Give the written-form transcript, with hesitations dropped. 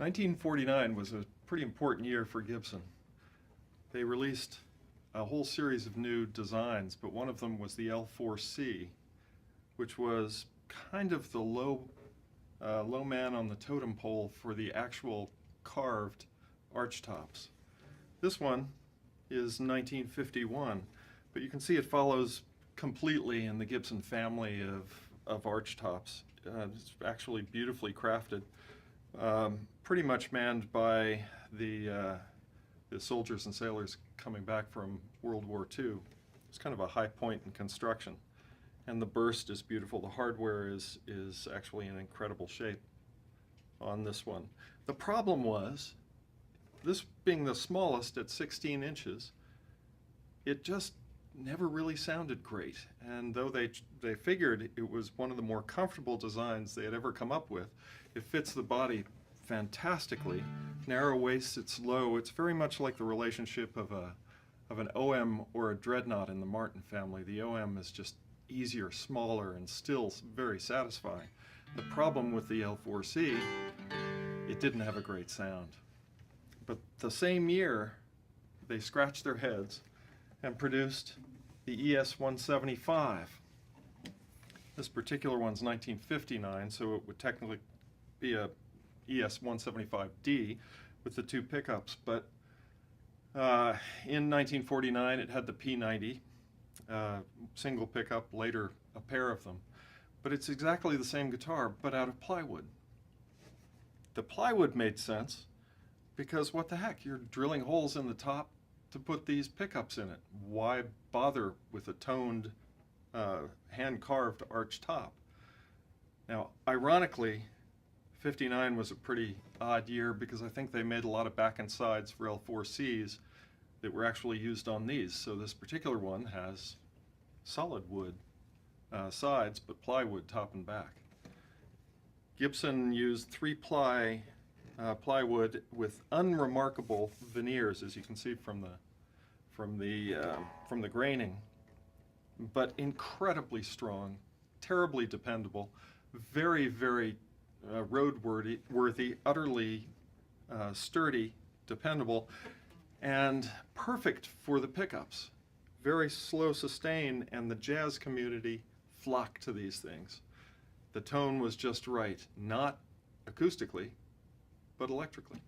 1949 was a pretty important year for Gibson. They released a whole series of new designs, but one of them was the L-4C, which was kind of the low man on the totem pole for the actual carved archtops. This one is 1951, but you can see it follows completely in the Gibson family of archtops. It's actually beautifully crafted, pretty much manned by the soldiers and sailors coming back from World War II. It's kind of a high point in construction. And the burst is beautiful. The hardware is actually in incredible shape on this one. The problem was, this being the smallest at 16 inches, it just never really sounded great. And though they figured it was one of the more comfortable designs they had ever come up with, it fits the body fantastically. Narrow waist, it's low. It's very much like the relationship of an OM or a Dreadnought in the Martin family. The OM is just easier, smaller, and still very satisfying. The problem with the L-4C, it didn't have a great sound. But the same year, they scratched their heads and produced the ES-175. This particular one's 1959, so it would technically be a ES-175D with the two pickups, but in 1949 it had the P90 single pickup, later a pair of them. But it's exactly the same guitar, but out of plywood. The plywood made sense because what the heck, you're drilling holes in the top to put these pickups in it. Why bother with a toned, hand-carved arch top? Now, ironically, 59 was a pretty odd year because I think they made a lot of back and sides for L-4Cs that were actually used on these. So this particular one has solid wood sides, but plywood top and back. Gibson used 3-ply plywood with unremarkable veneers, as you can see from the graining, but incredibly strong, terribly dependable, very, very roadworthy, utterly sturdy, dependable, and perfect for the pickups. Very slow sustain, and the jazz community flocked to these things. The tone was just right, not acoustically, but electrically.